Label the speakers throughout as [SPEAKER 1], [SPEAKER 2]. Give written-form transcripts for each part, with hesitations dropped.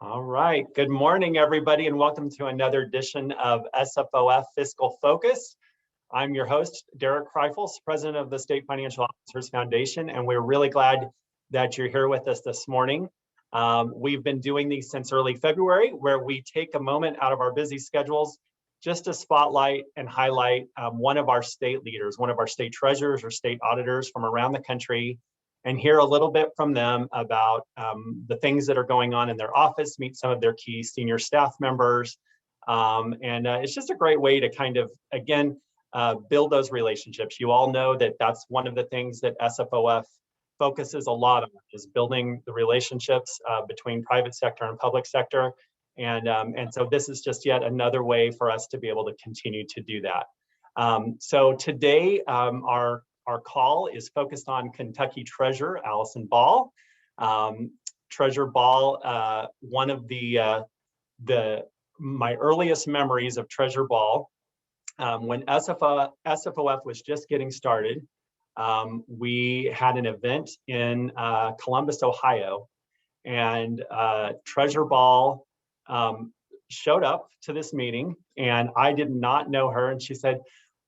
[SPEAKER 1] All right. Good morning, everybody, and welcome to another edition of SFOF Fiscal Focus. I'm your host, Derek Kreifels, president of the State Financial Officers Foundation, and we're really glad that you're here with us this morning. We've been doing these since early February, where we take a moment out of our busy schedules just to spotlight and highlight one of our state leaders, one of our state treasurers or state auditors from around the country, and hear a little bit from them about the things that are going on in their office, meet some of their key senior staff members. It's just a great way to kind of, again, build those relationships. You all know that that's one of the things that SFOF focuses a lot on, is building the relationships between private sector and public sector. And so this is just yet another way for us to be able to continue to do that. So today, our call is focused on Kentucky Treasurer Allison Ball. Treasurer Ball, one of my earliest memories of Treasurer Ball, when SFOF was just getting started, we had an event in Columbus, Ohio, and Treasurer Ball showed up to this meeting, and I did not know her, and she said,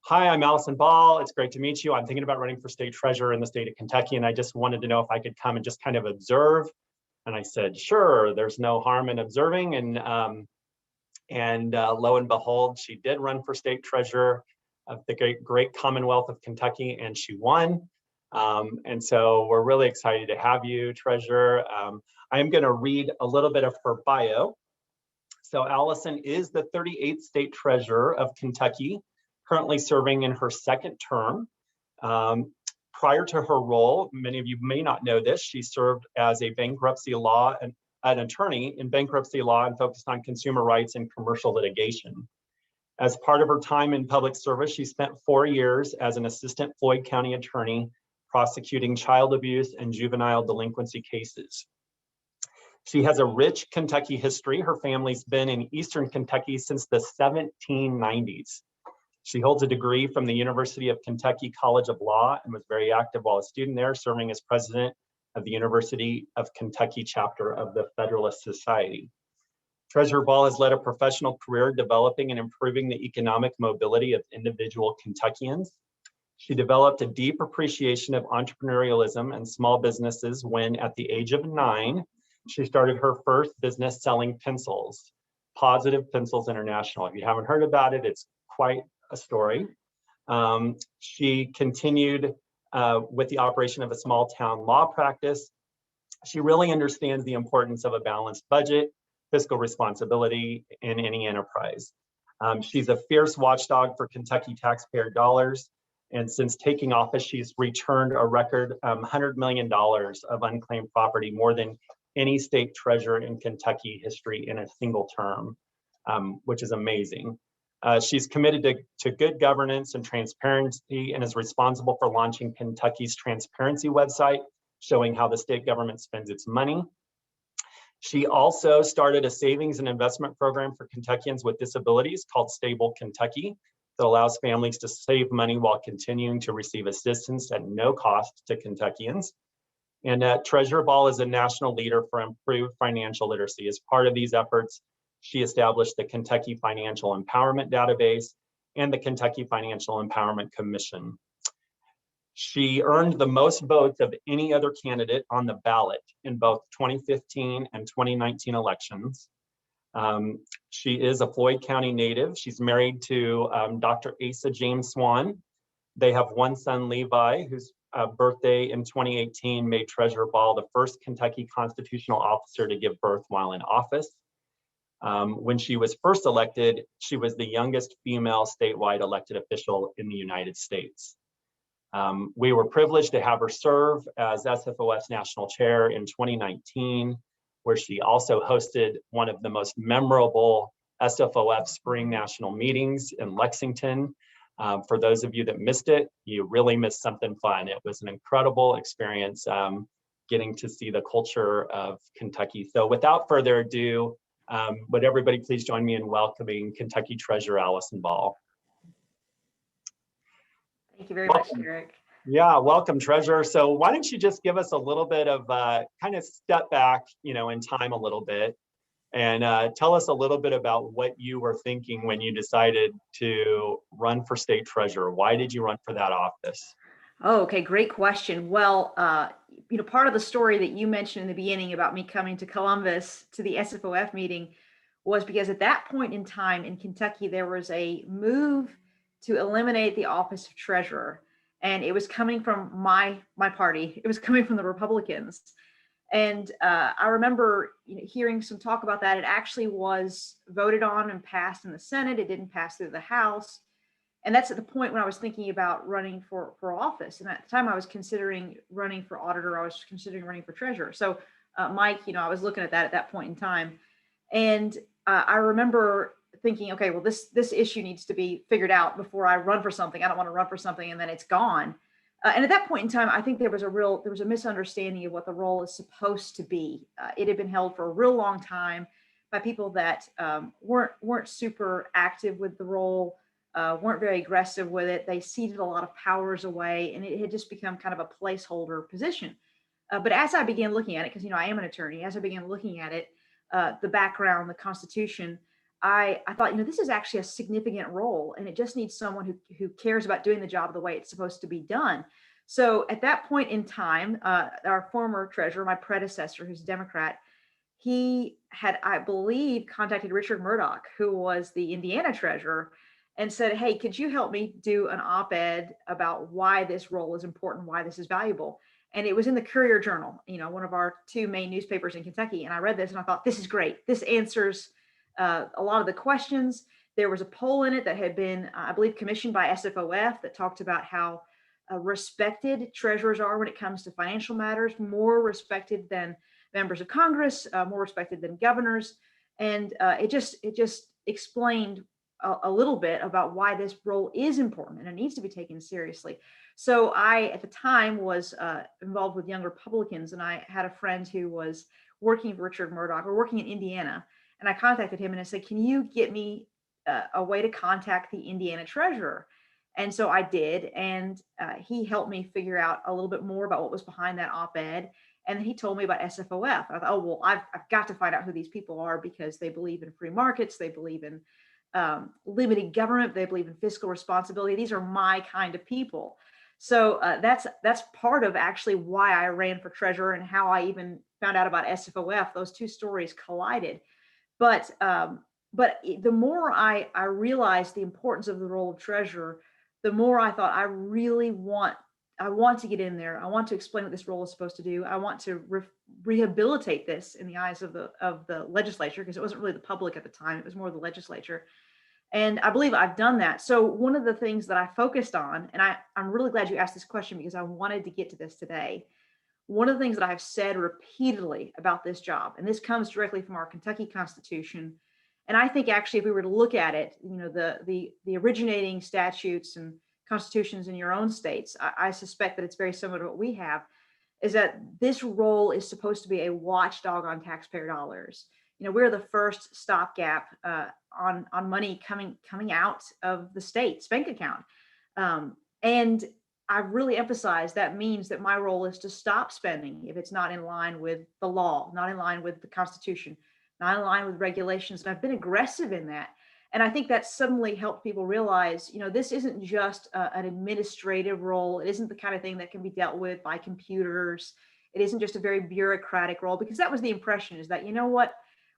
[SPEAKER 1] "Hi, I'm Allison Ball. It's great to meet you. I'm thinking about running for state treasurer in the state of Kentucky, and I just wanted to know if I could come and just kind of observe." And I said, "Sure, there's no harm in observing." And lo and behold, she did run for state treasurer of the great Commonwealth of Kentucky, and she won. And so we're really excited to have you, treasurer. I am going to read a little bit of her bio. So Allison is the 38th state treasurer of Kentucky, currently serving in her second term. Prior to her role, many of you may not know this, she served as a bankruptcy law and an attorney in bankruptcy law and focused on consumer rights and commercial litigation. As part of her time in public service, she spent 4 years as an assistant Floyd County attorney prosecuting child abuse and juvenile delinquency cases. She has a rich Kentucky history. Her family's been in Eastern Kentucky since the 1790s. She holds a degree from the University of Kentucky College of Law and was very active while a student there, serving as president of the University of Kentucky chapter of the Federalist Society. Treasurer Ball has led a professional career developing and improving the economic mobility of individual Kentuckians. She developed a deep appreciation of entrepreneurialism and small businesses when, at the age of 9, she started her first business selling pencils, Positive Pencils International. If you haven't heard about it, it's quite a story. She continued with the operation of a small town law practice. She really understands the importance of a balanced budget, fiscal responsibility in any enterprise. She's a fierce watchdog for Kentucky taxpayer dollars. And since taking office, she's returned a record $100 million of unclaimed property, more than any state treasurer in Kentucky history in a single term, which is amazing. She's committed to good governance and transparency and is responsible for launching Kentucky's transparency website, showing how the state government spends its money. She also started a savings and investment program for Kentuckians with disabilities called Stable Kentucky that allows families to save money while continuing to receive assistance at no cost to Kentuckians. And Treasurer Ball is a national leader for improved financial literacy. As part of these efforts, she established the Kentucky Financial Empowerment Database and the Kentucky Financial Empowerment Commission. She earned the most votes of any other candidate on the ballot in both 2015 and 2019 elections. She is a Floyd County native. She's married to Dr. Asa James Swan. They have one son, Levi, whose birthday in 2018 made Treasurer Ball the first Kentucky constitutional officer to give birth while in office. When she was first elected, she was the youngest female statewide elected official in the United States. We were privileged to have her serve as SFOF's national chair in 2019, where she also hosted one of the most memorable SFOF spring national meetings in Lexington. For those of you that missed it, you really missed something fun. It was an incredible experience getting to see the culture of Kentucky. So without further ado, would everybody please join me in welcoming Kentucky Treasurer Allison Ball.
[SPEAKER 2] Thank you very much, Derek.
[SPEAKER 1] Yeah, welcome, Treasurer. So why don't you just give us a little bit of kind of step back, in time a little bit, And tell us a little bit about what you were thinking when you decided to run for state treasurer. Why did you run for that office?
[SPEAKER 2] Oh, okay, great question. Well, part of the story that you mentioned in the beginning about me coming to Columbus to the SFOF meeting was because at that point in time in Kentucky, there was a move to eliminate the office of treasurer, and it was coming from my party. It was coming from the Republicans, and I remember hearing some talk about that. It actually was voted on and passed in the Senate. It didn't pass through the House. And that's at the point when I was thinking about running for office. And at the time I was considering running for auditor, I was considering running for treasurer. So Mike, I was looking at that point in time. And I remember thinking, okay, well, this issue needs to be figured out before I run for something. I don't want to run for something and then it's gone. And at that point in time, I think there was a misunderstanding of what the role is supposed to be. It had been held for a real long time by people that weren't super active with the role, weren't very aggressive with it. They ceded a lot of powers away, and it had just become kind of a placeholder position. But as I began looking at it, because I am an attorney, as I began looking at it, the background, the Constitution, I thought, this is actually a significant role, and it just needs someone who cares about doing the job the way it's supposed to be done. So at that point in time, our former treasurer, my predecessor, who's a Democrat, he had, I believe, contacted Richard Murdoch, who was the Indiana treasurer, and said, hey, could you help me do an op-ed about why this role is important, why this is valuable? And it was in the Courier Journal, one of our two main newspapers in Kentucky. And I read this and I thought, this is great. This answers a lot of the questions. There was a poll in it that had been, I believe, commissioned by SFOF that talked about how respected treasurers are when it comes to financial matters, more respected than members of Congress, more respected than governors. And it just explained a little bit about why this role is important and it needs to be taken seriously. So I, at the time, was involved with Young Republicans, and I had a friend who was working for Richard Murdoch, or working in Indiana, and I contacted him and I said, can you get me a way to contact the Indiana treasurer? And so I did, and he helped me figure out a little bit more about what was behind that op-ed. And then he told me about SFOF. I thought, oh, well, I've got to find out who these people are, because they believe in free markets, they believe in limited government, they believe in fiscal responsibility. These are my kind of people. So that's part of actually why I ran for treasurer and how I even found out about SFOF. Those two stories collided. But the more I realized the importance of the role of treasurer, the more I thought, I want to get in there. I want to explain what this role is supposed to do. I want to rehabilitate this in the eyes of the legislature, because it wasn't really the public at the time. It was more the legislature. And I believe I've done that. So one of the things that I focused on, and I'm really glad you asked this question because I wanted to get to this today. One of the things that I've said repeatedly about this job, and this comes directly from our Kentucky Constitution, and I think actually if we were to look at it, the originating statutes and constitutions in your own states, I suspect that it's very similar to what we have, is that this role is supposed to be a watchdog on taxpayer dollars. We're the first stopgap on money coming out of the state's bank account. And I've really emphasized that means that my role is to stop spending if it's not in line with the law, not in line with the Constitution, not in line with regulations. And I've been aggressive in that. And I think that suddenly helped people realize, this isn't just an administrative role. It isn't the kind of thing that can be dealt with by computers. It isn't just a very bureaucratic role, because that was the impression, is that,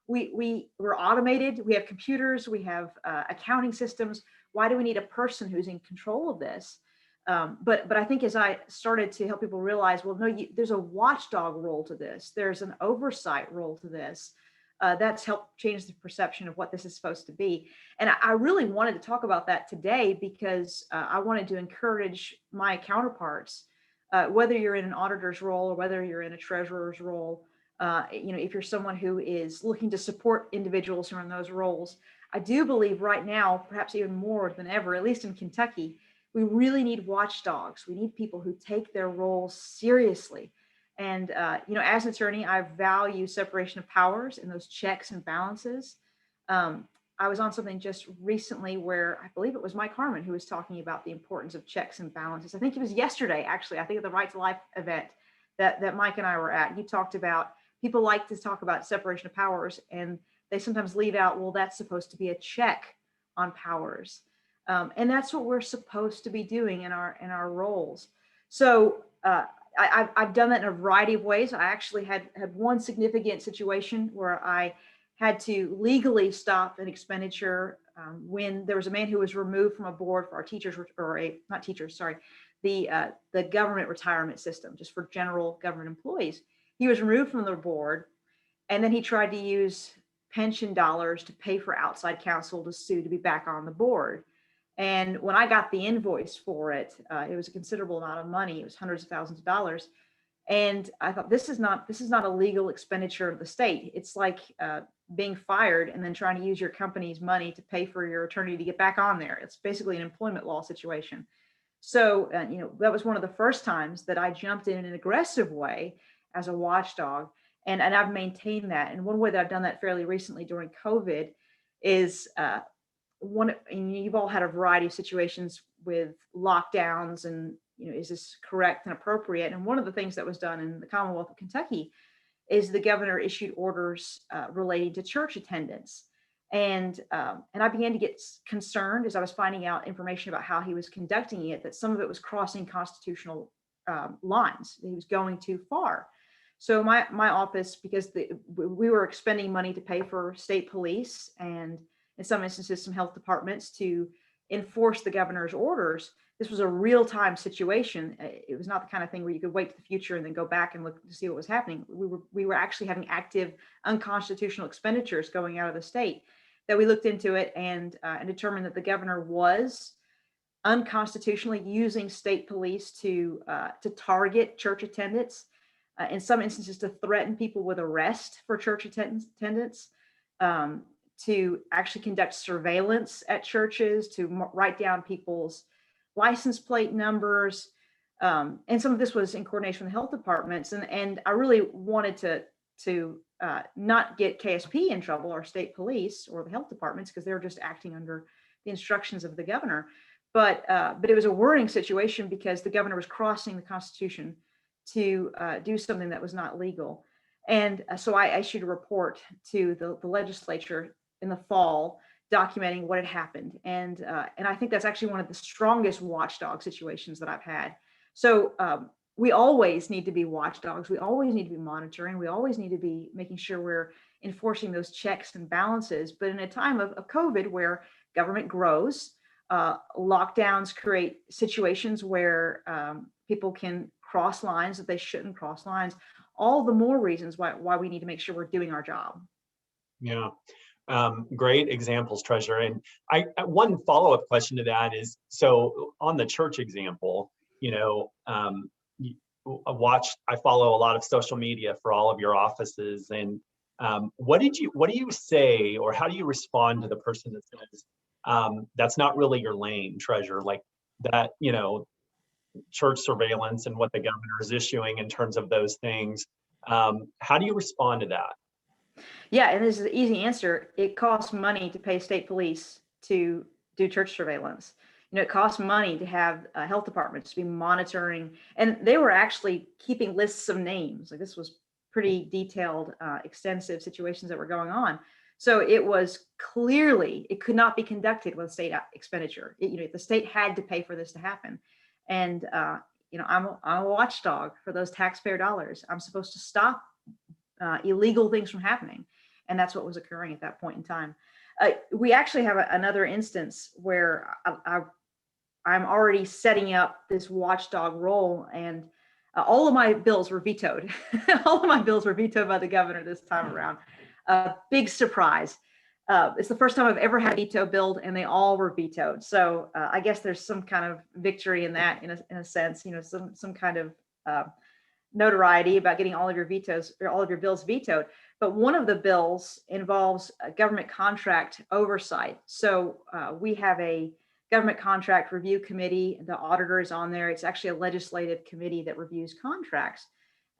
[SPEAKER 2] we're automated. We have computers, we have accounting systems. Why do we need a person who's in control of this? But I think as I started to help people realize, well, no, there's a watchdog role to this. There's an oversight role to this. That's helped change the perception of what this is supposed to be. And I really wanted to talk about that today because I wanted to encourage my counterparts, whether you're in an auditor's role or whether you're in a treasurer's role, if you're someone who is looking to support individuals who are in those roles. I do believe right now, perhaps even more than ever, at least in Kentucky, we really need watchdogs. We need people who take their roles seriously. And, as an attorney, I value separation of powers and those checks and balances. I was on something just recently where I believe it was Mike Harmon who was talking about the importance of checks and balances. I think it was yesterday, actually. I think at the Right to Life event that Mike and I were at. You talked about, people like to talk about separation of powers, and they sometimes leave out, well, that's supposed to be a check on powers. And that's what we're supposed to be doing in our roles. So I've done that in a variety of ways. I actually had one significant situation where I had to legally stop an expenditure when there was a man who was removed from a board for our teachers, not teachers, sorry, the government retirement system, just for general government employees. He was removed from the board, and then he tried to use pension dollars to pay for outside counsel to sue to be back on the board. And when I got the invoice for it, it was a considerable amount of money. It was hundreds of thousands of dollars. And I thought, this is not a legal expenditure of the state. It's like being fired and then trying to use your company's money to pay for your attorney to get back on there. It's basically an employment law situation. So, that was one of the first times that I jumped in an aggressive way as a watchdog. And I've maintained that. And one way that I've done that fairly recently during COVID is you've all had a variety of situations with lockdowns and, is this correct and appropriate? And one of the things that was done in the Commonwealth of Kentucky is the governor issued orders relating to church attendance. And I began to get concerned as I was finding out information about how he was conducting it, that some of it was crossing constitutional lines. He was going too far. So my office, because we were expending money to pay for state police and in some instances some health departments to enforce the governor's orders, this was a real-time situation. It was not the kind of thing where you could wait to the future and then go back and look to see what was happening. We were actually having active unconstitutional expenditures going out of the state. That we looked into it and determined that the governor was unconstitutionally using state police to target church attendance, in some instances to threaten people with arrest for church attendance, to actually conduct surveillance at churches, to write down people's license plate numbers. And some of this was in coordination with the health departments. And I really wanted to not get KSP in trouble, or state police or the health departments, because they were just acting under the instructions of the governor. But it was a worrying situation because the governor was crossing the Constitution to do something that was not legal. And so I issued a report to the legislature in the fall documenting what had happened. And I think that's actually one of the strongest watchdog situations that I've had. So we always need to be watchdogs. We always need to be monitoring. We always need to be making sure we're enforcing those checks and balances. But in a time of COVID where government grows, lockdowns create situations where people can cross lines that they shouldn't cross lines. All the more reasons why we need to make sure we're doing our job.
[SPEAKER 1] Yeah. Great examples, Treasurer. And one follow-up question to that is, so on the church example, I follow a lot of social media for all of your offices. And what do you say, or how do you respond to the person that says, that's not really your lane, Treasurer, like that, church surveillance and what the governor is issuing in terms of those things? How do you respond to that?
[SPEAKER 2] Yeah, and this is an easy answer. It costs money to pay state police to do church surveillance. It costs money to have health departments to be monitoring, and they were actually keeping lists of names. Like, this was pretty detailed, extensive situations that were going on. So it was clearly, it could not be conducted with state expenditure. The state had to pay for this to happen. And I'm a watchdog for those taxpayer dollars. I'm supposed to stop illegal things from happening. And that's what was occurring at that point in time. We actually have another instance where I'm already setting up this watchdog role, and all of my bills were vetoed. All of my bills were vetoed by the governor this time around. Big surprise. It's the first time I've ever had a veto bill, and they all were vetoed. So I guess there's some kind of victory in that, in a sense, some kind of notoriety about getting all of your vetoes or all of your bills vetoed. But one of the bills involves a government contract oversight. So we have a government contract review committee. The auditor is on there. It's actually a legislative committee that reviews contracts.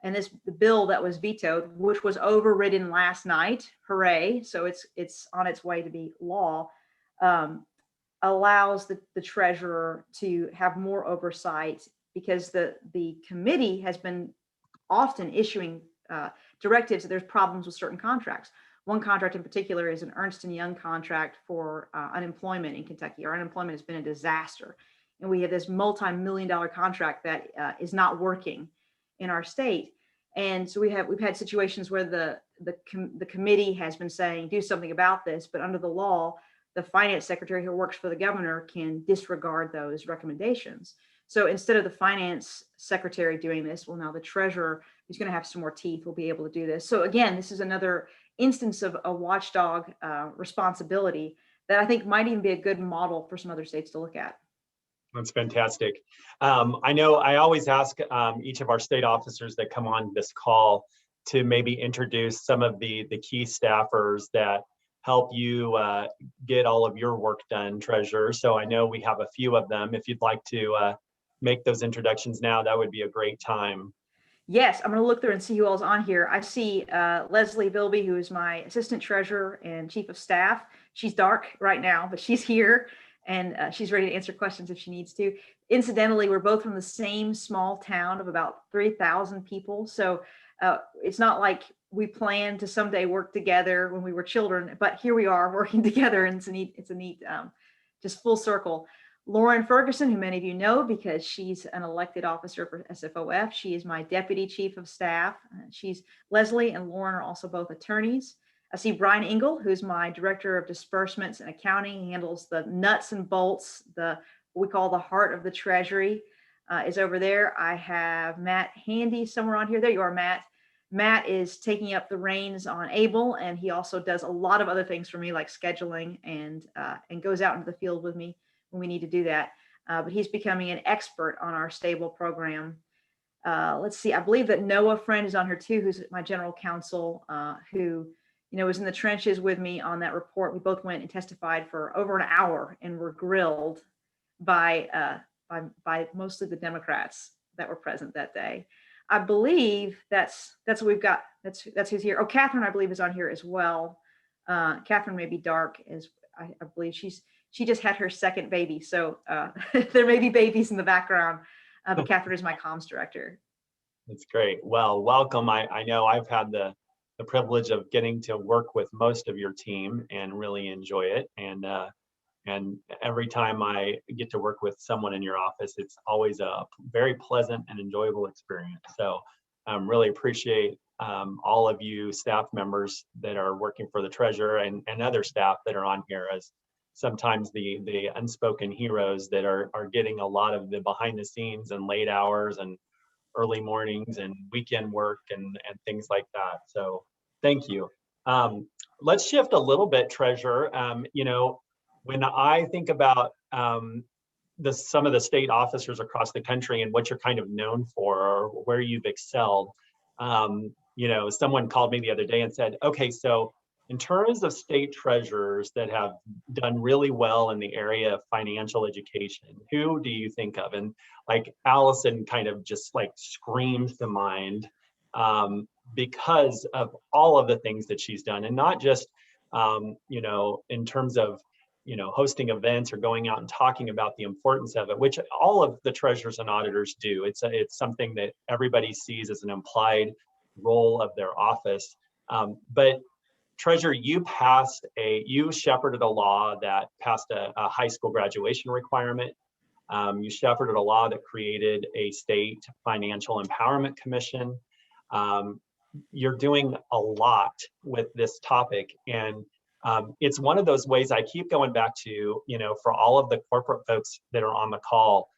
[SPEAKER 2] And the bill that was vetoed, which was overridden last night, hooray! So it's on its way to be law. Allows the treasurer to have more oversight, because the committee has been often issuing directives that there's problems with certain contracts. one contract in particular is an Ernst & Young contract for unemployment in Kentucky. Our unemployment has been a disaster. And we have this multi-million-dollar contract that is not working in our state. And so we've had situations where the committee has been saying, do something about this, but under the law, the finance secretary who works for the governor can disregard those recommendations. So instead of the finance secretary doing this, well, now the treasurer, who's going to have some more teeth, will be able to do this. So again, this is another instance of a watchdog responsibility that I think might even be a good model for some other states to look at.
[SPEAKER 1] That's fantastic. I know I always ask each of our state officers that come on this call to maybe introduce some of the key staffers that help you get all of your work done, Treasurer. So I know we have a few of them. If you'd like to make those introductions now, that would be a great time.
[SPEAKER 2] Yes, I'm going to look through and see who all's on here. I see Leslie Bilby, who is my assistant treasurer and chief of staff. She's dark right now, but she's here and she's ready to answer questions if she needs to. Incidentally, we're both from the same small town of about 3,000 people. So it's not like we planned to someday work together when we were children, but here we are working together, and it's a neat just full circle. Lauren Ferguson, who many of you know because she's an elected officer for SFOF. She is my deputy chief of staff. Leslie and Lauren are also both attorneys. I see Brian Engel, who's my director of disbursements and accounting. He handles the nuts and bolts, what we call the heart of the treasury, is over there. I have Matt Handy somewhere on here. There you are, Matt. Matt is taking up the reins on Able, and he also does a lot of other things for me, like scheduling, and goes out into the field with me when we need to do that. But he's becoming an expert on our stable program. Let's see, I believe that Noah Friend is on here too, who's my general counsel, who was in the trenches with me on that report. We both went and testified for over an hour and were grilled by mostly the Democrats that were present that day. I believe that's what we've got. That's who's here. Oh, Catherine, I believe, is on here as well. Catherine may be dark, as I believe she just had her second baby, so there may be babies in the background. But Catherine is my comms director.
[SPEAKER 1] That's great. Well, welcome. I know I've had the privilege of getting to work with most of your team and really enjoy it. And every time I get to work with someone in your office, it's always a very pleasant and enjoyable experience. So really appreciate all of you staff members that are working for the treasurer and other staff that are on here as sometimes the unspoken heroes that are getting a lot of the behind the scenes and late hours and early mornings and weekend work and things like that. So thank you. Let's shift a little bit, Treasurer. When I think about some of the state officers across the country and what you're kind of known for or where you've excelled, someone called me the other day and said, okay, so in terms of state treasurers that have done really well in the area of financial education, who do you think of? And like Allison kind of just like screams to mind because of all of the things that she's done, and not just, in terms of, hosting events or going out and talking about the importance of it, which all of the treasurers and auditors do. It's something that everybody sees as an implied role of their office. But Treasurer, you shepherded a law that passed a high school graduation requirement. You shepherded a law that created a state financial empowerment commission. You're doing a lot with this topic, and it's one of those ways I keep going back to, for all of the corporate folks that are on the call,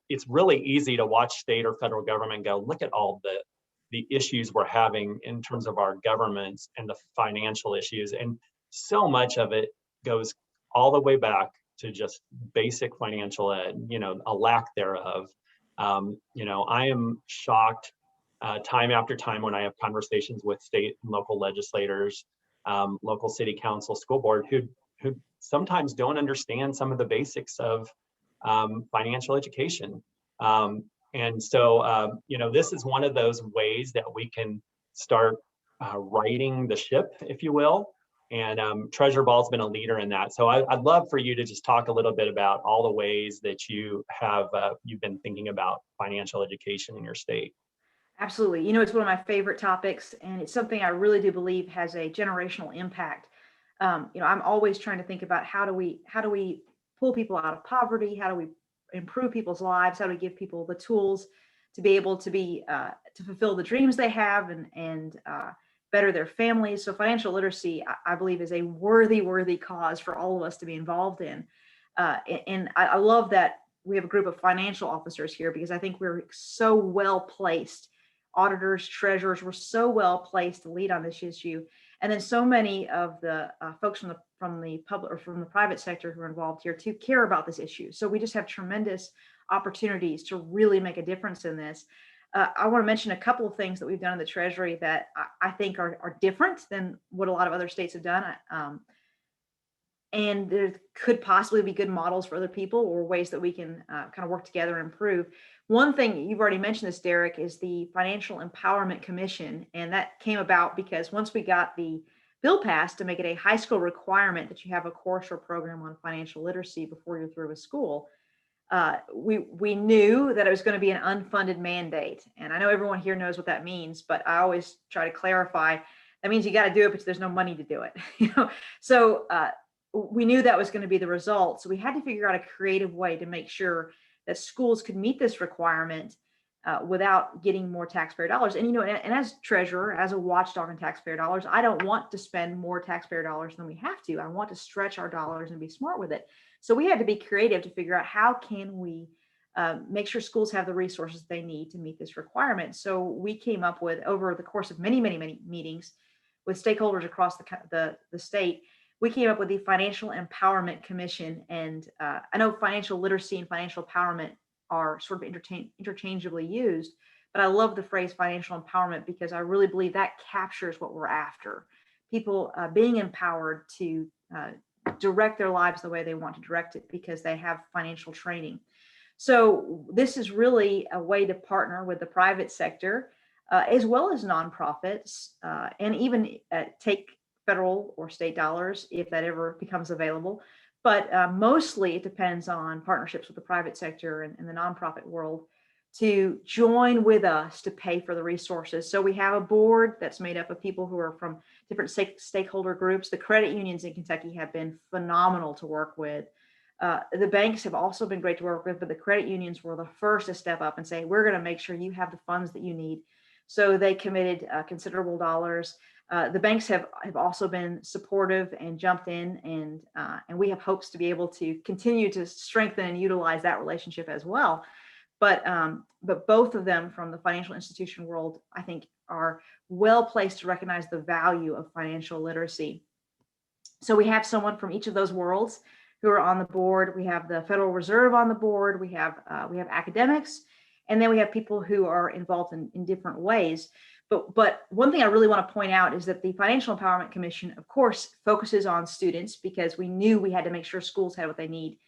[SPEAKER 1] it's really easy to watch state or federal government go, look at all the issues we're having in terms of our governments and the financial issues. And so much of it goes all the way back to just basic financial ed, a lack thereof. I am shocked time after time when I have conversations with state and local legislators, local city council, school board, who sometimes don't understand some of the basics of financial education. And so, this is one of those ways that we can start righting the ship, if you will. And Treasurer Ball's been a leader in that. So I'd love for you to just talk a little bit about all the ways that you've been thinking about financial education in your state.
[SPEAKER 2] Absolutely. It's one of my favorite topics, and it's something I really do believe has a generational impact. I'm always trying to think about how do we pull people out of poverty? How do we improve people's lives? How do we give people the tools to be able to to fulfill the dreams they have and better their families? So financial literacy, I believe, is a worthy cause for all of us to be involved in. And I love that we have a group of financial officers here because I think we're so well placed. Auditors, treasurers, were so well placed to lead on this issue, and then so many of the folks from the public or from the private sector who are involved here to care about this issue. So we just have tremendous opportunities to really make a difference in this. I want to mention a couple of things that we've done in the Treasury that I think are different than what a lot of other states have done. And there could possibly be good models for other people or ways that we can kind of work together and improve. One thing, you've already mentioned this, Derek, is the Financial Empowerment Commission. And that came about because once we got the bill passed to make it a high school requirement that you have a course or program on financial literacy before you're through with school, we knew that it was going to be an unfunded mandate. And I know everyone here knows what that means, but I always try to clarify that means you got to do it, but there's no money to do it. So we knew that was going to be the result. So we had to figure out a creative way to make sure that schools could meet this requirement without getting more taxpayer dollars. And, and as treasurer, as a watchdog on taxpayer dollars, I don't want to spend more taxpayer dollars than we have to. I want to stretch our dollars and be smart with it. So we had to be creative to figure out how can we make sure schools have the resources they need to meet this requirement. So we came up with, over the course of many meetings with stakeholders across the state, we came up with the Financial Empowerment Commission. And I know financial literacy and financial empowerment are sort of interchangeably used, but I love the phrase financial empowerment because I really believe that captures what we're after. People being empowered to direct their lives the way they want to direct it because they have financial training. So this is really a way to partner with the private sector as well as nonprofits and even take federal or state dollars if that ever becomes available. But mostly it depends on partnerships with the private sector and the nonprofit world to join with us to pay for the resources. So we have a board that's made up of people who are from different stakeholder groups. The credit unions in Kentucky have been phenomenal to work with. The banks have also been great to work with, but the credit unions were the first to step up and say, we're going to make sure you have the funds that you need. So they committed considerable dollars. The banks have also been supportive and jumped in, and we have hopes to be able to continue to strengthen and utilize that relationship as well. But both of them from the financial institution world, I think, are well placed to recognize the value of financial literacy. So we have someone from each of those worlds who are on the board. We have the Federal Reserve on the board. We have academics, and then we have people who are involved in different ways. But one thing I really want to point out is that the Financial Empowerment Commission, of course, focuses on students because we knew we had to make sure schools had what they need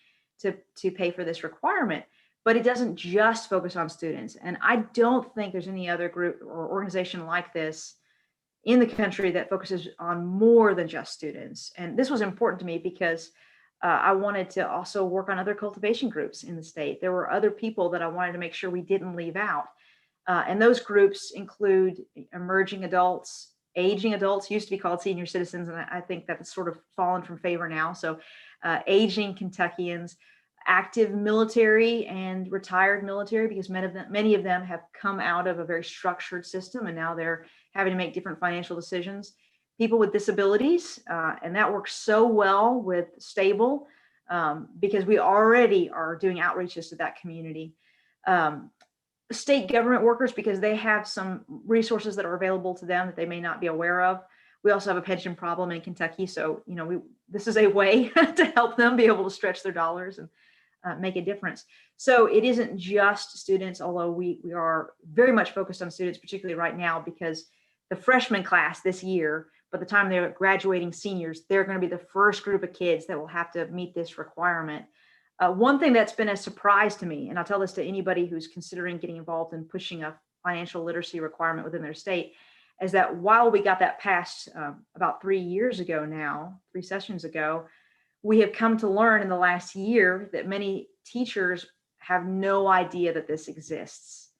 [SPEAKER 2] to pay for this requirement. But it doesn't just focus on students. And I don't think there's any other group or organization like this in the country that focuses on more than just students. And this was important to me because I wanted to also work on other cultivation groups in the state. There were other people that I wanted to make sure we didn't leave out. And those groups include emerging adults, aging adults, used to be called senior citizens, and I think that's sort of fallen from favor now. So aging Kentuckians, active military and retired military, because many of them have come out of a very structured system and now they're having to make different financial decisions. People with disabilities, and that works so well with Stable because we already are doing outreaches to that community. State government workers, because they have some resources that are available to them that they may not be aware of. We also have a pension problem in Kentucky. So, this is a way to help them be able to stretch their dollars and make a difference. So it isn't just students, although we are very much focused on students, particularly right now, because the freshman class this year, by the time they're graduating seniors, they're going to be the first group of kids that will have to meet this requirement. One thing that's been a surprise to me, and I'll tell this to anybody who's considering getting involved in pushing a financial literacy requirement within their state, is that while we got that passed about 3 years ago now, 3 sessions ago, we have come to learn in the last year that many teachers have no idea that this exists.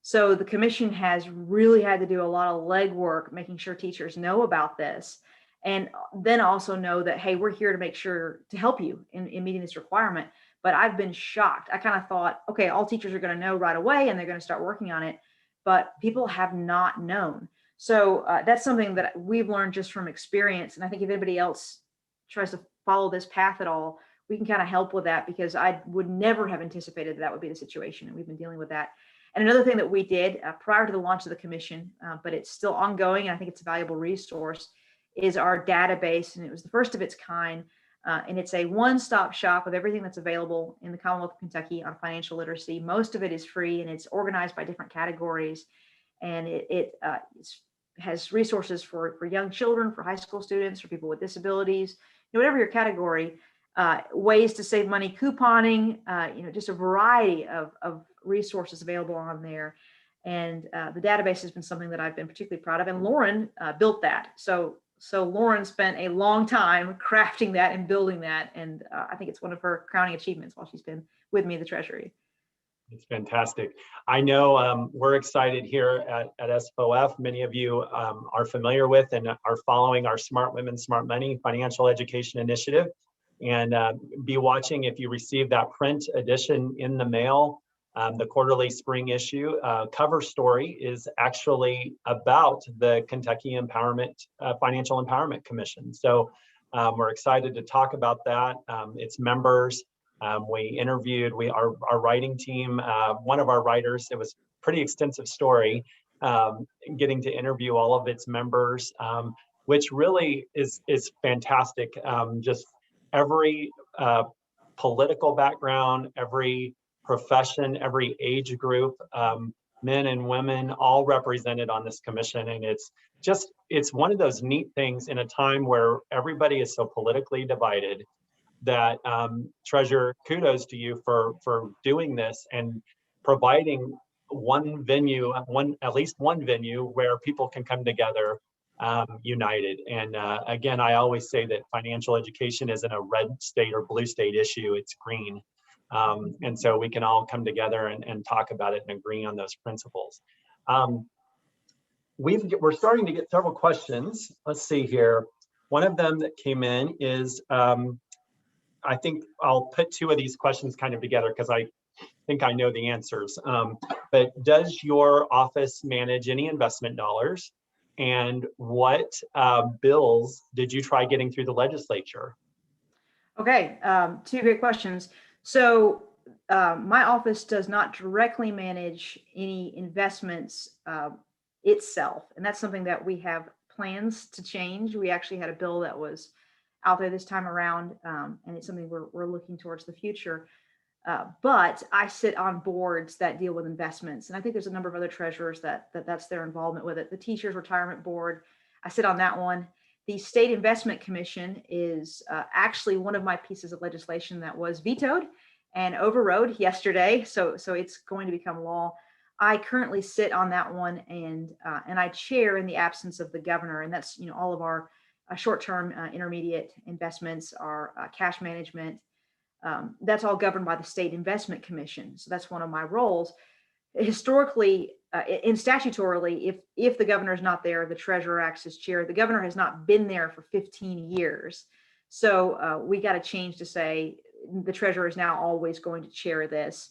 [SPEAKER 2] So the commission has really had to do a lot of legwork, making sure teachers know about this, and then also know that, hey, we're here to make sure to help you in meeting this requirement. But I've been shocked. I kind of thought, okay, all teachers are going to know right away and they're going to start working on it, but people have not known. So that's something that we've learned just from experience. And I think if anybody else tries to follow this path at all, we can kind of help with that, because I would never have anticipated that would be the situation. And we've been dealing with that. And another thing that we did prior to the launch of the commission, but it's still ongoing, and I think it's a valuable resource, is our database. And it was the first of its kind. And it's a one-stop shop of everything that's available in the Commonwealth of Kentucky on financial literacy. Most of it is free, and it's organized by different categories. And it has resources for young children, for high school students, for people with disabilities, whatever your category, ways to save money, couponing, just a variety of resources available on there. And the database has been something that I've been particularly proud of. And Lauren built that. So Lauren spent a long time crafting that and building that. And I think it's one of her crowning achievements while she's been with me in the Treasury.
[SPEAKER 1] It's fantastic. I know we're excited here at SFOF. Many of you are familiar with and are following our Smart Women, Smart Money financial education initiative. And be watching if you receive that print edition in the mail. The quarterly spring issue cover story is actually about the Kentucky Financial Empowerment Commission. So we're excited to talk about that. Its members. We interviewed our writing team. One of our writers, it was a pretty extensive story, getting to interview all of its members, which really is fantastic. Just every political background, every profession, every age group, men and women, all represented on this commission. And it's one of those neat things in a time where everybody is so politically divided that Treasurer, kudos to you for doing this and providing one venue, at least one venue where people can come together united. And again, I always say that financial education isn't a red state or blue state issue, it's green. And so we can all come together and talk about it and agree on those principles. We're starting to get several questions. Let's see here. One of them that came in is, I think I'll put two of these questions kind of together because I think I know the answers. But does your office manage any investment dollars? And what bills did you try getting through the legislature?
[SPEAKER 2] Okay, two great questions. So my office does not directly manage any investments itself. And that's something that we have plans to change. We actually had a bill that was out there this time around, and it's something we're looking towards the future. But I sit on boards that deal with investments, and I think there's a number of other treasurers that's their involvement with it. The Teachers Retirement Board, I sit on that one. The State Investment Commission is actually one of my pieces of legislation that was vetoed and overrode yesterday, so it's going to become law. I currently sit on that one, and I chair in the absence of the governor, and that's all of our short-term, intermediate investments, our cash management. That's all governed by the State Investment Commission. So that's one of my roles. Historically, and statutorily, if the governor is not there, the treasurer acts as chair. The governor has not been there for 15 years. So we got to change to say the treasurer is now always going to chair this,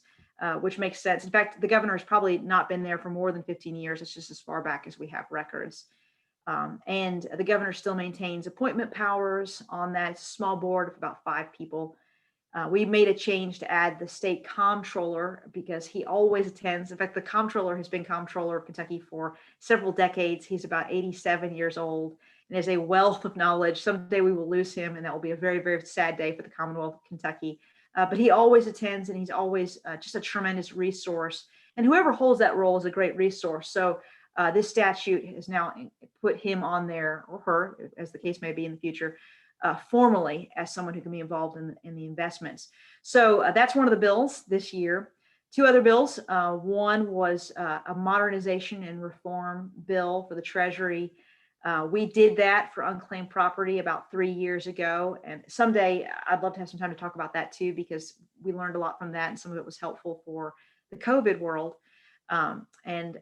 [SPEAKER 2] which makes sense. In fact, the governor has probably not been there for more than 15 years. It's just as far back as we have records. And the governor still maintains appointment powers on that small board of about 5 people. We made a change to add the state comptroller because he always attends. In fact, the comptroller has been comptroller of Kentucky for several decades. He's about 87 years old and has a wealth of knowledge. Someday we will lose him, and that will be a very, very sad day for the Commonwealth of Kentucky. But he always attends, and he's always just a tremendous resource. And whoever holds that role is a great resource. So this statute has now put him on there, or her, as the case may be in the future, formally as someone who can be involved in the investments. So that's one of the bills this year. 2 other bills. One was a modernization and reform bill for the Treasury. We did that for unclaimed property about 3 years ago. And someday I'd love to have some time to talk about that too, because we learned a lot from that and some of it was helpful for the COVID world. And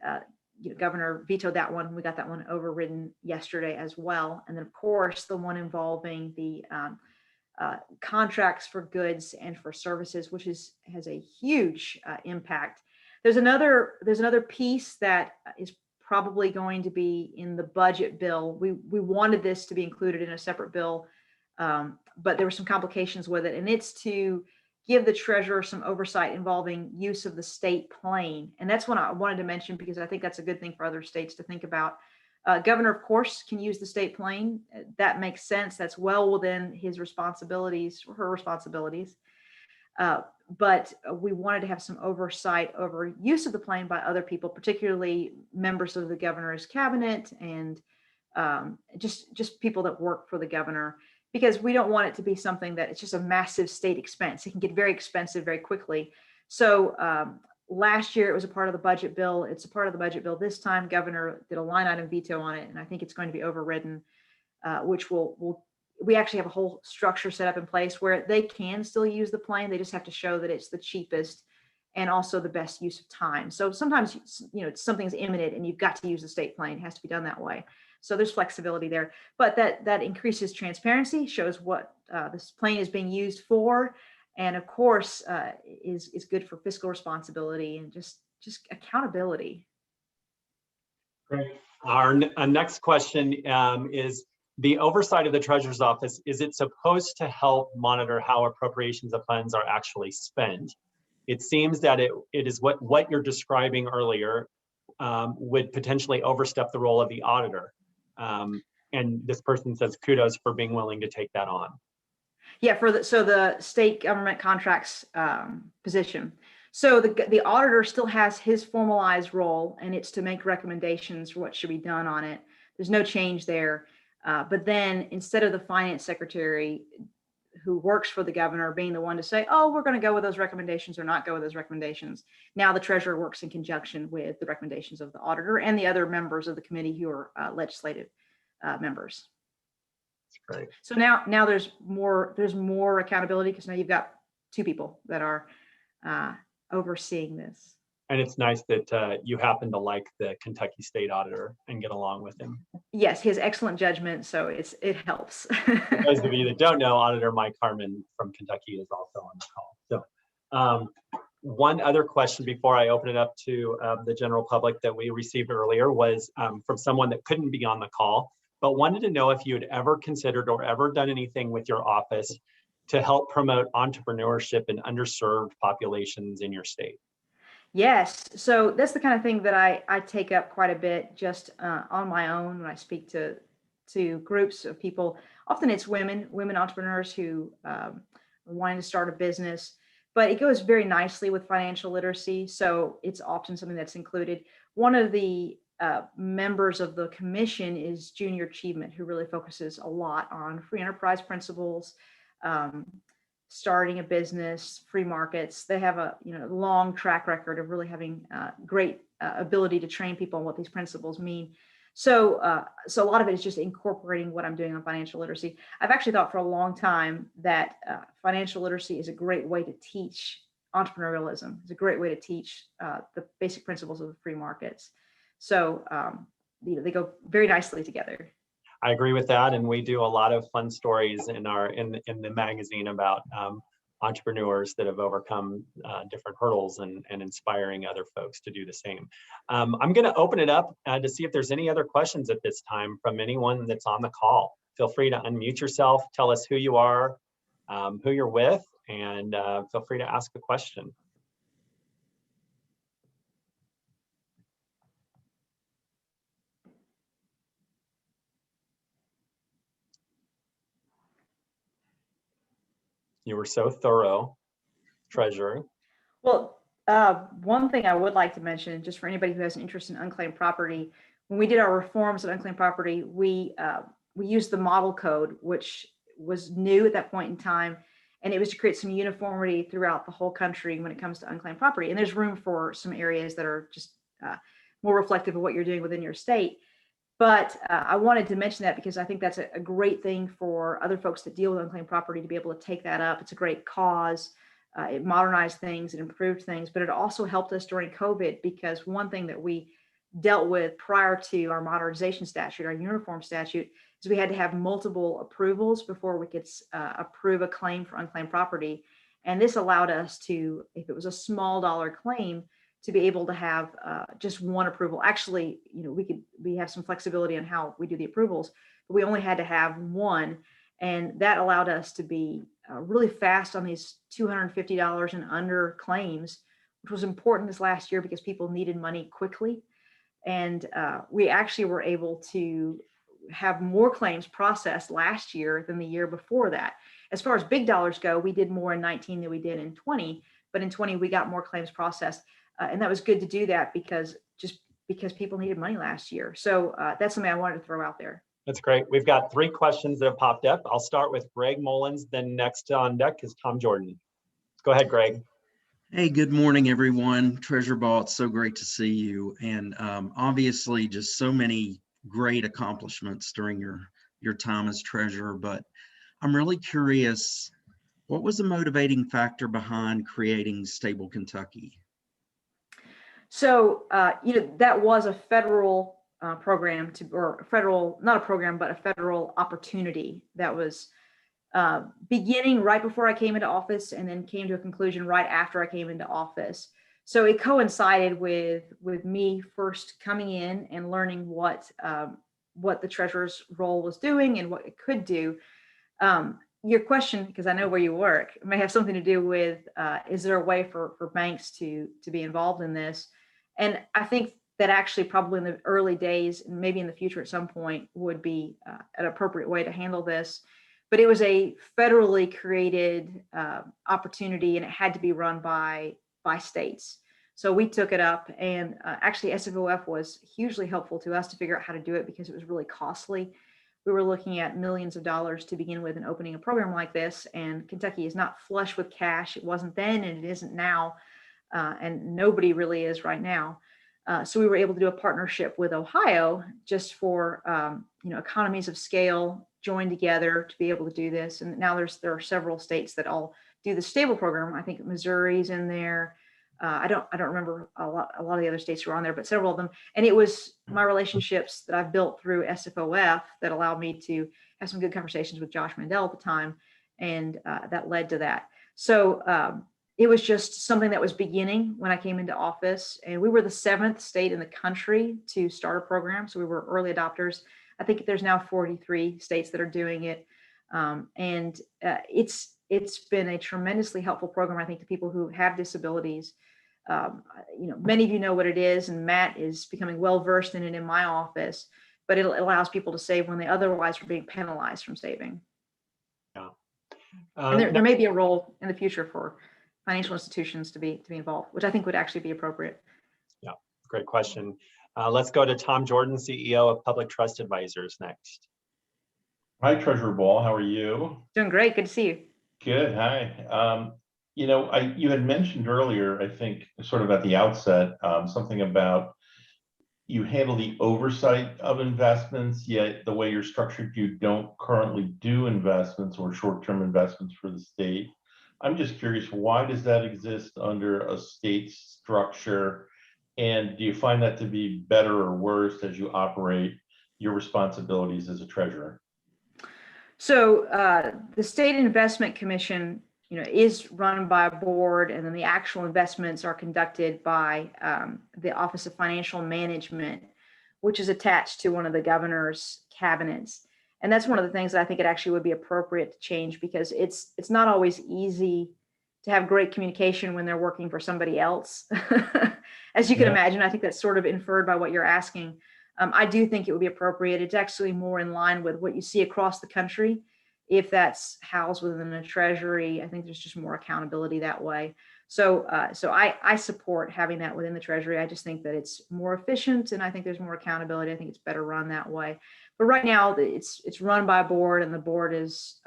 [SPEAKER 2] Governor vetoed that one. We got that one overridden yesterday as well. And then, of course, the one involving the contracts for goods and for services, which has a huge impact. There's another piece that is probably going to be in the budget bill. We wanted this to be included in a separate bill, but there were some complications with it, and it's to give the treasurer some oversight involving use of the state plane. And that's what I wanted to mention, because I think that's a good thing for other states to think about. Governor, of course, can use the state plane. That makes sense. That's well within his responsibilities or her responsibilities. But we wanted to have some oversight over use of the plane by other people, particularly members of the governor's cabinet and just people that work for the governor, because we don't want it to be something that it's just a massive state expense. It can get very expensive very quickly. So last year it was a part of the budget bill. It's a part of the budget bill this time. Governor did a line item veto on it, and I think it's going to be overridden, which we actually have a whole structure set up in place where they can still use the plane. They just have to show that it's the cheapest and also the best use of time. So sometimes, something's imminent and you've got to use the state plane. It has to be done that way. So there's flexibility there, but that increases transparency, shows what this plane is being used for, and of course is good for fiscal responsibility and just accountability.
[SPEAKER 1] Great. Our next question is, the oversight of the Treasurer's Office, is it supposed to help monitor how appropriations of funds are actually spent? It seems that it is what you're describing earlier would potentially overstep the role of the auditor. And this person says kudos for being willing to take that on.
[SPEAKER 2] Yeah, so the state government contracts position. So the auditor still has his formalized role, and it's to make recommendations for what should be done on it. There's no change there. But then instead of the finance secretary who works for the governor being the one to say, oh, we're going to go with those recommendations or not go with those recommendations, now the treasurer works in conjunction with the recommendations of the auditor and the other members of the committee who are legislative members.
[SPEAKER 1] That's great.
[SPEAKER 2] So now there's more accountability, because now you've got two people that are overseeing this. And
[SPEAKER 1] it's nice that you happen to like the Kentucky State Auditor and get along with him.
[SPEAKER 2] Yes, he has excellent judgment, so it helps.
[SPEAKER 1] For those of you that don't know, Auditor Mike Harmon from Kentucky is also on the call. So one other question before I open it up to the general public that we received earlier was from someone that couldn't be on the call, but wanted to know if you had ever considered or ever done anything with your office to help promote entrepreneurship in underserved populations in your state.
[SPEAKER 2] Yes. So that's the kind of thing that I take up quite a bit just on my own when I speak to groups of people. Often it's women entrepreneurs who are wanting to start a business, but it goes very nicely with financial literacy. So it's often something that's included. One of the members of the commission is Junior Achievement, who really focuses a lot on free enterprise principles, starting a business, free markets. They have a long track record of really having great ability to train people on what these principles mean. So a lot of it is just incorporating what I'm doing on financial literacy. I've actually thought for a long time that financial literacy is a great way to teach entrepreneurialism. It's a great way to teach the basic principles of the free markets. So they go very nicely together.
[SPEAKER 1] I agree with that, and we do a lot of fun stories in the magazine about entrepreneurs that have overcome different hurdles and inspiring other folks to do the same. I'm going to open it up to see if there's any other questions at this time from anyone that's on the call. Feel free to unmute yourself, tell us who you are, who you're with, and feel free to ask a question. You were so thorough, Treasurer.
[SPEAKER 2] Well, one thing I would like to mention, just for anybody who has an interest in unclaimed property, when we did our reforms of unclaimed property, we used the model code, which was new at that point in time, and it was to create some uniformity throughout the whole country when it comes to unclaimed property. And there's room for some areas that are just more reflective of what you're doing within your state. But I wanted to mention that because I think that's a great thing for other folks that deal with unclaimed property to be able to take that up. It's a great cause. It modernized things, it improved things, but it also helped us during COVID, because one thing that we dealt with prior to our modernization statute, our uniform statute, is we had to have multiple approvals before we could approve a claim for unclaimed property. And this allowed us to, if it was a small dollar claim, to be able to have just one approval. Actually, we have some flexibility on how we do the approvals, but we only had to have one. And that allowed us to be really fast on these $250 and under claims, which was important this last year because people needed money quickly. And we actually were able to have more claims processed last year than the year before that. As far as big dollars go, we did more in 19 than we did in 20, but in 20 we got more claims processed. And that was good to do that because people needed money last year. So that's something I wanted to throw out there.
[SPEAKER 1] That's great. We've got 3 questions that have popped up. I'll start with Greg Mullins, then next on deck is Tom Jordan. Go ahead, Greg.
[SPEAKER 3] Hey, good morning, everyone. Treasurer Ball, it's so great to see you. And obviously just so many great accomplishments during your time as treasurer, but I'm really curious, what was the motivating factor behind creating Stable Kentucky?
[SPEAKER 2] So, that was a federal program not a program, but a federal opportunity that was beginning right before I came into office and then came to a conclusion right after I came into office. So it coincided with me first coming in and learning what the treasurer's role was doing and what it could do. Your question, because I know where you work, may have something to do with, is there a way for banks to be involved in this? And I think that actually probably in the early days, and maybe in the future at some point, would be an appropriate way to handle this. But it was a federally created opportunity, and it had to be run by states. So we took it up, and actually SFOF was hugely helpful to us to figure out how to do it because it was really costly. We were looking at millions of dollars to begin with in opening a program like this, and Kentucky is not flush with cash. It wasn't then, and it isn't now, and nobody really is right now. So we were able to do a partnership with Ohio just for economies of scale joined together to be able to do this. And now there are several states that all do the stable program. I think Missouri's in there. I don't remember a lot of the other states who are on there, but several of them. And it was my relationships that I've built through SFOF that allowed me to have some good conversations with Josh Mandel at the time, and that led to that. So it was just something that was beginning when I came into office, and we were the 7th state in the country to start a program. So we were early adopters. I think there's now 43 states that are doing it. And it's been a tremendously helpful program, I think, to people who have disabilities. Many of you know what it is, and Matt is becoming well-versed in it in my office, but it allows people to save when they otherwise were being penalized from saving.
[SPEAKER 1] Yeah.
[SPEAKER 2] And there may be a role in the future for financial institutions to be involved, which I think would actually be appropriate.
[SPEAKER 1] Yeah, great question. Let's go to Tom Jordan, CEO of Public Trust Advisors next.
[SPEAKER 4] Hi, Treasurer Ball. How are you?
[SPEAKER 2] Doing great. Good to see you.
[SPEAKER 4] Good. Hi. You had mentioned earlier, I think, sort of at the outset, something about you handle the oversight of investments, yet the way you're structured, you don't currently do investments or short-term investments for the state. I'm just curious, why does that exist under a state structure? And do you find that to be better or worse as you operate your responsibilities as a treasurer?
[SPEAKER 2] So the State Investment Commission, is run by a board, and then the actual investments are conducted by the Office of Financial Management, which is attached to one of the governor's cabinets. And that's one of the things that I think it actually would be appropriate to change, because it's not always easy to have great communication when they're working for somebody else. As you can imagine, I think that's sort of inferred by what you're asking. I do think it would be appropriate. It's actually more in line with what you see across the country. If that's housed within a treasury, I think there's just more accountability that way. So I support having that within the treasury. I just think that it's more efficient, and I think there's more accountability. I think it's better run that way. But right now it's run by a board, and the board is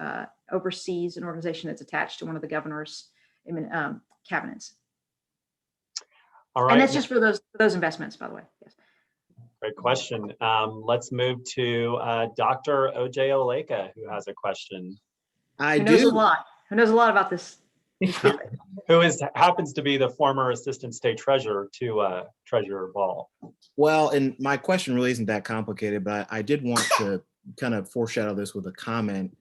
[SPEAKER 2] oversees an organization that's attached to one of the governor's cabinets.
[SPEAKER 1] All right.
[SPEAKER 2] And that's just for those investments, by the way. Yes.
[SPEAKER 1] Great question. Let's move to Dr. O.J. Oleka, who has a question.
[SPEAKER 2] Who knows a lot about this.
[SPEAKER 1] who happens to be the former assistant state treasurer to Treasurer Ball.
[SPEAKER 5] Well, and my question really isn't that complicated, but I did want to kind of foreshadow this with a comment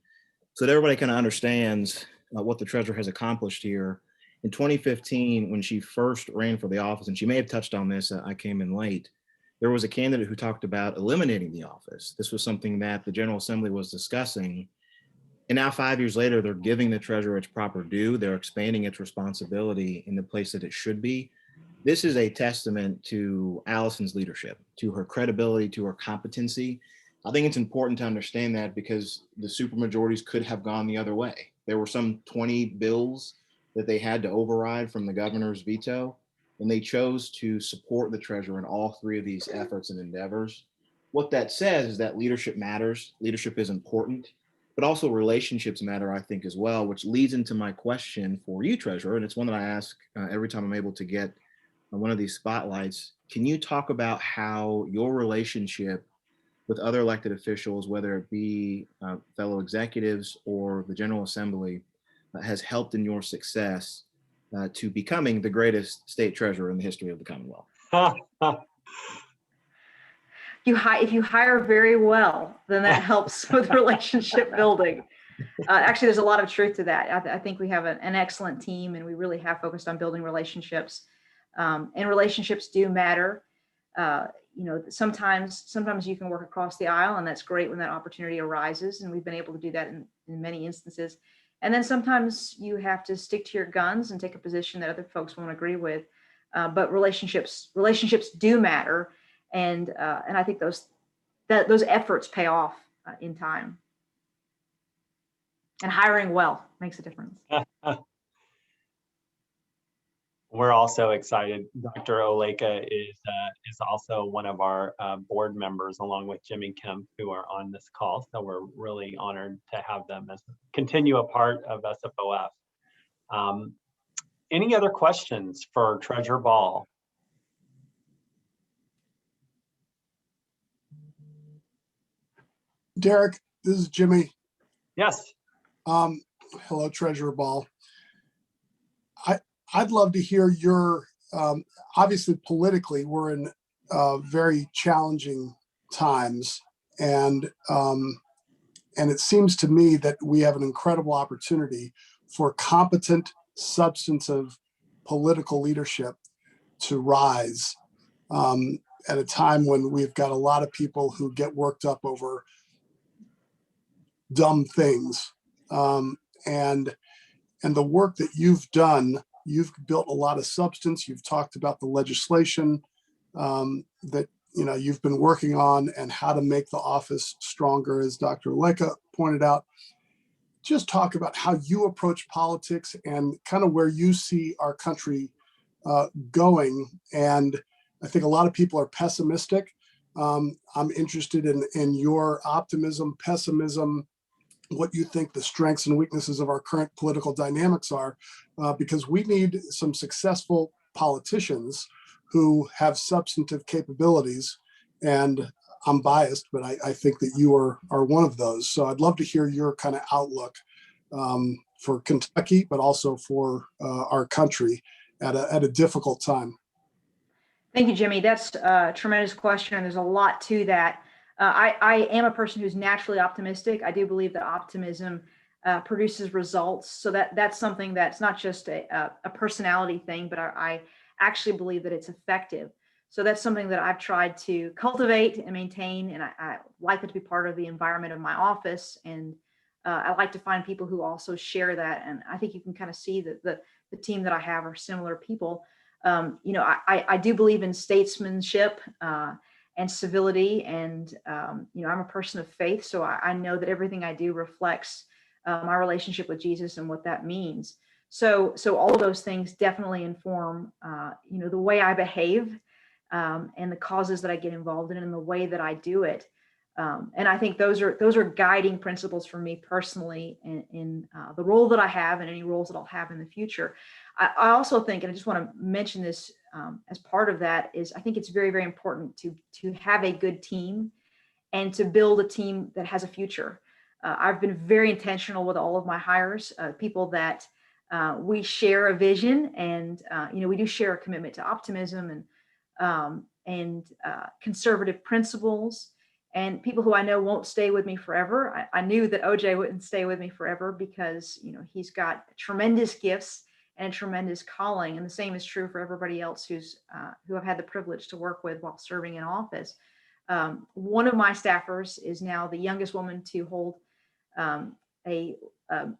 [SPEAKER 5] so that everybody kind of understands what the treasurer has accomplished here. In 2015, when she first ran for the office, and she may have touched on this, I came in late, there was a candidate who talked about eliminating the office. This was something that the General Assembly was discussing. And now 5 years later, they're giving the treasurer its proper due. They're expanding its responsibility in the place that it should be. This is a testament to Allison's leadership, to her credibility, to her competency. I think it's important to understand that because the supermajorities could have gone the other way. There were some 20 bills that they had to override from the governor's veto, and they chose to support the treasurer in all three of these efforts and endeavors. What that says is that leadership matters. Leadership is important, but also relationships matter, I think, as well, which leads into my question for you, treasurer, and it's one that I ask every time I'm able to get on one of these spotlights. Can you talk about how your relationship with other elected officials, whether it be fellow executives or the General Assembly, has helped in your success to becoming the greatest state treasurer in the history of the Commonwealth?
[SPEAKER 2] If you hire very well, then that helps with relationship building. Actually, there's a lot of truth to that. I think we have an excellent team, and we really have focused on building relationships. And relationships do matter. Sometimes you can work across the aisle, and that's great when that opportunity arises. And we've been able to do that in many instances. And then sometimes you have to stick to your guns and take a position that other folks won't agree with. But relationships do matter, and I think those efforts pay off in time. And hiring well makes a difference.
[SPEAKER 1] We're also excited. Dr. Oleka is also one of our board members, along with Jimmy Kemp, who are on this call. So we're really honored to have them continue a part of SFOF. Any other questions for Treasurer Ball?
[SPEAKER 6] Derek, this is Jimmy.
[SPEAKER 1] Yes.
[SPEAKER 6] Hello, Treasurer Ball. I'd love to hear your, obviously politically, we're in very challenging times. And it seems to me that we have an incredible opportunity for competent, substantive political leadership to rise at a time when we've got a lot of people who get worked up over dumb things. And the work that you've done, you've built a lot of substance. You've talked about the legislation that you've been working on and how to make the office stronger, as Dr. Oleka pointed out. Just talk about how you approach politics and kind of where you see our country going. And I think a lot of people are pessimistic. I'm interested in your optimism, pessimism, what you think the strengths and weaknesses of our current political dynamics are, because we need some successful politicians who have substantive capabilities. And I'm biased, but I think that you are one of those. So I'd love to hear your kind of outlook for Kentucky, but also for our country at a difficult time.
[SPEAKER 2] Thank you, Jimmy. That's a tremendous question, and there's a lot to that. I am a person who's naturally optimistic. I do believe that optimism produces results. So that's something that's not just a personality thing, but I actually believe that it's effective. So that's something that I've tried to cultivate and maintain, and I like it to be part of the environment of my office. And I like to find people who also share that. And I think you can kind of see that the team that I have are similar people. I do believe in statesmanship and civility, and I'm a person of faith, so I know that everything I do reflects my relationship with Jesus and what that means. So all of those things definitely inform the way I behave and the causes that I get involved in and the way that I do it. And I think those are guiding principles for me personally in the role that I have and any roles that I'll have in the future. I also think, and I just want to mention this as part of that, is I think it's very, very important to have a good team and to build a team that has a future. I've been very intentional with all of my hires, people that We share a vision, and we do share a commitment to optimism and conservative principles. And people who I know won't stay with me forever. I knew that OJ wouldn't stay with me forever because he's got tremendous gifts and a tremendous calling, and the same is true for everybody else who I've had the privilege to work with while serving in office. One of my staffers is now the youngest woman to hold a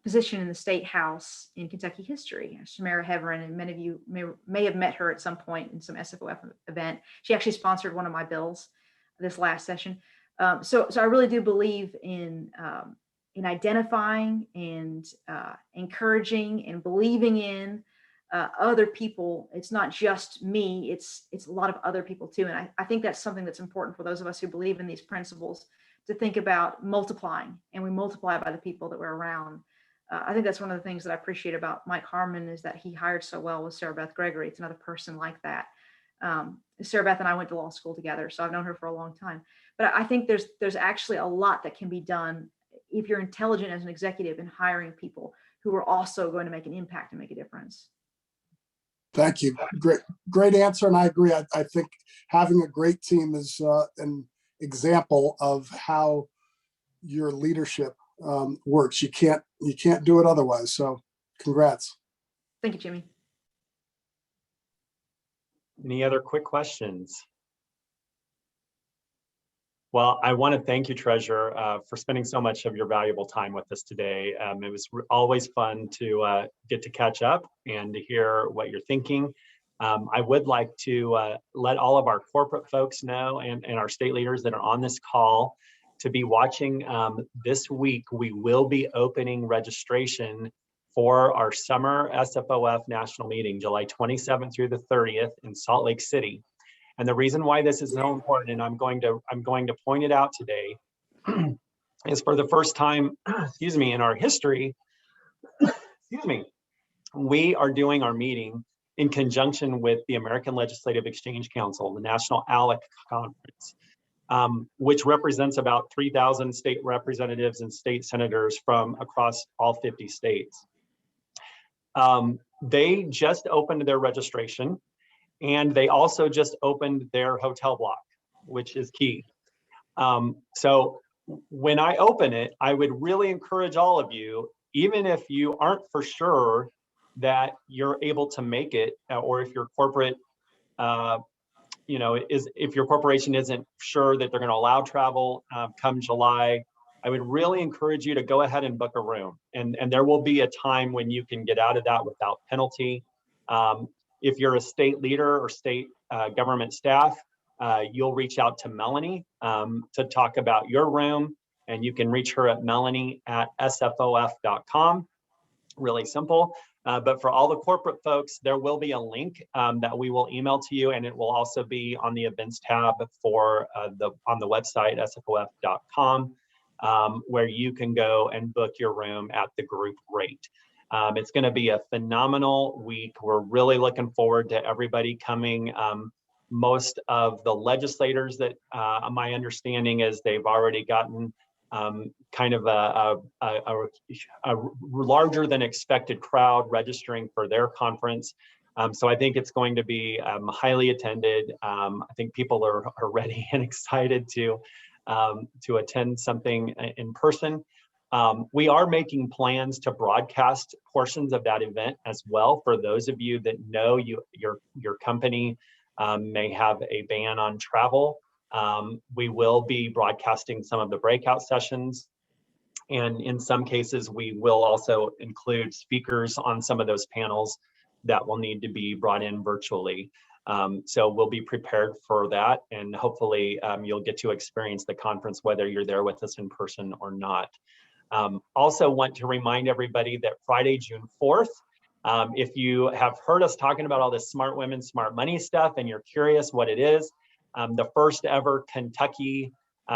[SPEAKER 2] position in the state house in Kentucky history, Shamara Heverin, and many of you may have met her at some point in some SFOF event. She actually sponsored one of my bills this last session. So I really do believe in identifying and encouraging and believing in other people. It's not just me, it's a lot of other people too. And I think that's something that's important for those of us who believe in these principles, to think about multiplying, and we multiply by the people that we're around. I think that's one of the things that I appreciate about Mike Harmon, is that he hired so well with Sarah Beth Gregory. It's another person like that. Sarah Beth and I went to law school together, so I've known her for a long time. But I think there's actually a lot that can be done if you're intelligent as an executive in hiring people who are also going to make an impact and make a difference.
[SPEAKER 6] Thank you. Great answer. And I agree. I think having a great team is an example of how your leadership works. You can't do it otherwise. So congrats.
[SPEAKER 2] Thank you, Jimmy.
[SPEAKER 1] Any other quick questions? Well, I want to thank you, Treasurer, for spending so much of your valuable time with us today. It was always fun to get to catch up and to hear what you're thinking. I would like to let all of our corporate folks know, and our state leaders that are on this call, to be watching this week. We will be opening registration for our summer SFOF national meeting, July 27th through the 30th in Salt Lake City. And the reason why this is so important, and I'm going to point it out today, is for the first time, excuse me, in our history, excuse me, we are doing our meeting in conjunction with the American Legislative Exchange Council, the National ALEC Conference, which represents about 3,000 state representatives and state senators from across all 50 states. They just opened their registration, and they also just opened their hotel block, which is key. So when I open it, I would really encourage all of you, even if you aren't for sure that you're able to make it, or if your corporate, if your corporation isn't sure that they're going to allow travel come July, I would really encourage you to go ahead and book a room. And there will be a time when you can get out of that without penalty. If you're a state leader or state government staff, you'll reach out to Melanie to talk about your room, and you can reach her at melanie@sfof.com. Really simple. But for all the corporate folks, there will be a link that we will email to you, and it will also be on the events tab on the website, sfof.com, where you can go and book your room at the group rate. It's going to be a phenomenal week. We're really looking forward to everybody coming. Most of the legislators that my understanding is they've already gotten kind of a larger than expected crowd registering for their conference. So I think it's going to be highly attended. I think people are ready and excited to attend something in person. We are making plans to broadcast portions of that event as well. For those of you that know your company may have a ban on travel, we will be broadcasting some of the breakout sessions. And in some cases, we will also include speakers on some of those panels that will need to be brought in virtually. So we'll be prepared for that, and hopefully you'll get to experience the conference whether you're there with us in person or not. Also want to remind everybody that Friday, June 4th, if you have heard us talking about all this smart women, smart money stuff, and you're curious what it is, the first ever Kentucky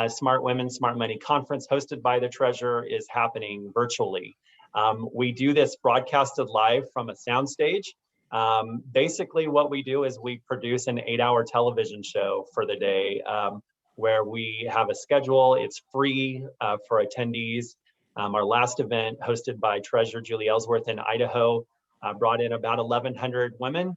[SPEAKER 1] Smart Women, Smart Money Conference hosted by the Treasurer is happening virtually. We do this broadcasted live from a soundstage. Basically what we do is we produce an 8-hour television show for the day where we have a schedule. It's free for attendees. Our last event hosted by Treasurer Julie Ellsworth in Idaho brought in about 1,100 women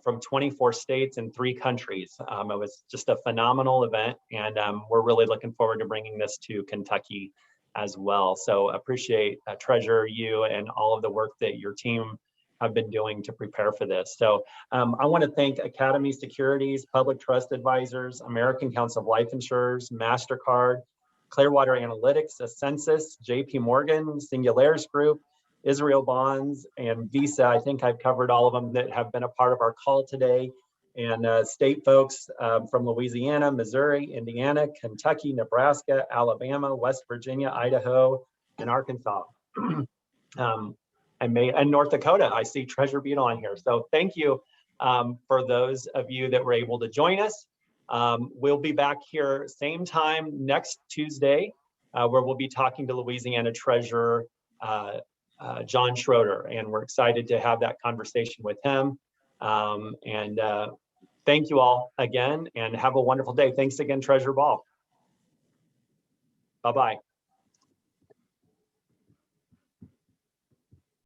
[SPEAKER 1] from 24 states and 3 countries. It was just a phenomenal event, and we're really looking forward to bringing this to Kentucky as well. So appreciate Treasurer, you and all of the work that your team have been doing to prepare for this. So I want to thank Academy Securities, Public Trust Advisors, American Council of Life Insurers, MasterCard, Clearwater Analytics, Ascensus, JP Morgan, Singularis Group, Israel Bonds, and Visa. I think I've covered all of them that have been a part of our call today. And state folks from Louisiana, Missouri, Indiana, Kentucky, Nebraska, Alabama, West Virginia, Idaho, and Arkansas. And North Dakota. I see Treasurer Beadle on here. So thank you for those of you that were able to join us. We'll be back here same time next Tuesday, where we'll be talking to Louisiana Treasurer John Schroeder, and we're excited to have that conversation with him. Thank you all again, and have a wonderful day. Thanks again, Treasurer Ball. Bye-bye.